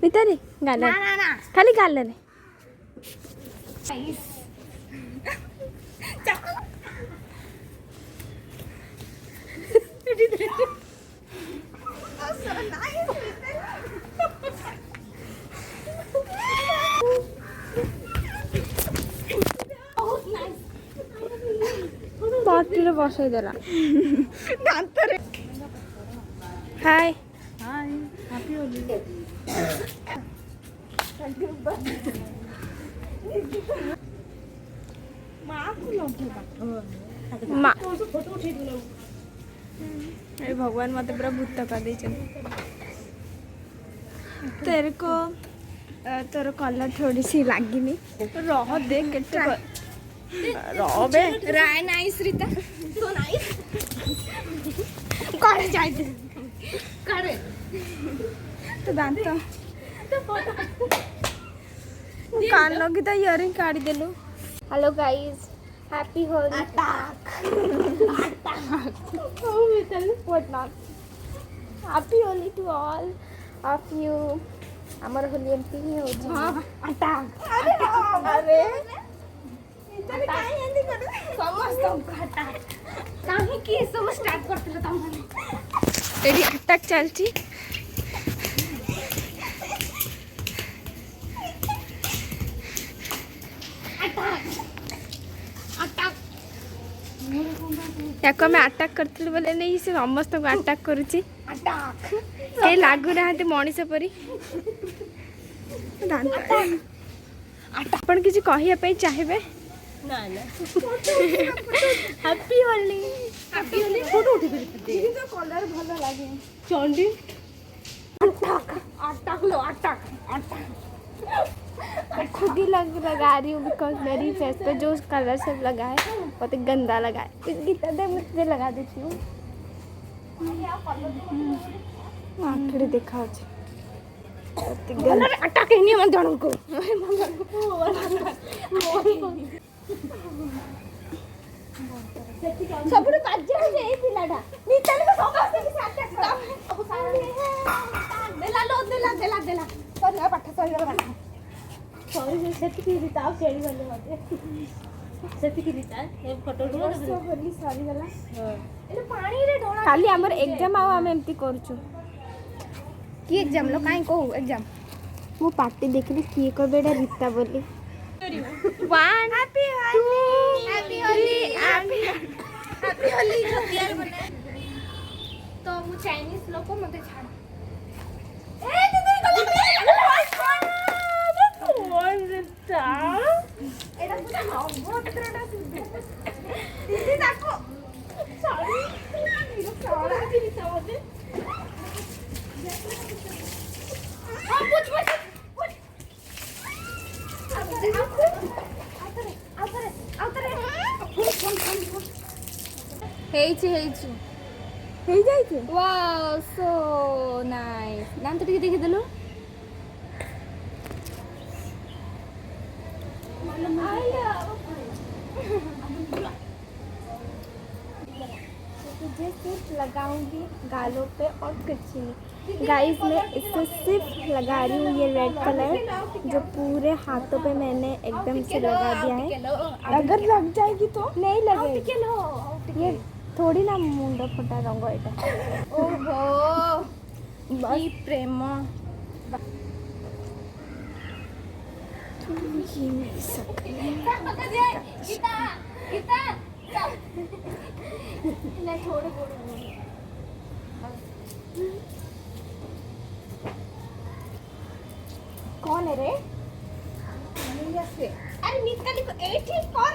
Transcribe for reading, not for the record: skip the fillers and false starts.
ଭିତରେ ଗାଲ ଖାଲି ଗାଲରେ ପାଟିରେ ବସେଇ ଦେଲା ଦାନ୍ତରେ। ହାय हाय हैप्पी होली माँ अरे भगवान मत पूरा भूत कर दे तेरे को तोर कलर थोड़ी सी लगी रह दे रहे राय नाइस रीता तो नाइस करे जाए करे तो दांत कान लगी तो इयरिंग काढ़ी देलु। Hello guys happy Holi attack what not happy Holi to all of you. हमर होली एमपी ही हो हां अटैक अरे अरे काहे एंदी कर समस्त अटैक काहे की सब स्टार्ट करथिले तम माने एडी अटैक चलची याको मैं अटैक करथिले बोले नहीं से समस्त को अटैक करूची अटैक ए लागु रहते मनीष परी अपन किसी कहिया पे चाहिबे ना ना हैप्पी होली फोटो उठी दे तो कलर भलो लागे चंडी अटैक अटैक लो अटैक अटैक खुद ही लगा रही हूँ बिकॉज मेरी फेस पे जो कलर सब लगा है बहुत ही गंदा लगा है गीता दे मुझे लगा देती हूँ आखिर देखा अटैक नहीं मन जन को सबुठ କାର୍ଯ୍ୟ ହଉଛି ଏଇ ପିଲାଟା ନିତାଲି ତ ସମସ୍ତେ କି ଆଟାକ୍ ଦେଲା लो ଦେଲା ଦେଲା ଦେଲା ସରିଲା ପାଠ ସରିଲା ପାଠ सॉरी सेतिकी रीता आ खेली गले मते सेतिकी रीता ए फोटो होली सरी गला हां एले पानी रे ढोळा खाली हमर एग्जाम आ हम एम्ति करछु की एग्जाम लो काई को एग्जाम मो पार्टी देखली की को बेडा रीता बोली 1 happy Holi happy Holi happy Holi जतियार बने तो मु चाइनीज लोक मते छाड़ ए दीदी गला एटा पूरा नंबर केतराटा दीदी ताको सॉरी नीरो सॉरी दीदी समझे हां पूछ वाओ सो नाइस दांत टिके देखि देलु तुझे सिर्फ लगाऊंगी गालों पे और कुछ नहीं गाइस मैं इससे सिर्फ लगा रही हूँ ये रेड कलर जो पूरे हाथों पे मैंने एकदम से लगा दिया है अगर लग जाएगी तो नहीं लगेगी ये थोड़ी ना मुंडा फटा रंग एटा ओहो बस प्रेम ये मेरी शक्ल है गीता गीता ले छोड़ कौन है रे अरे निकली को एठी कौन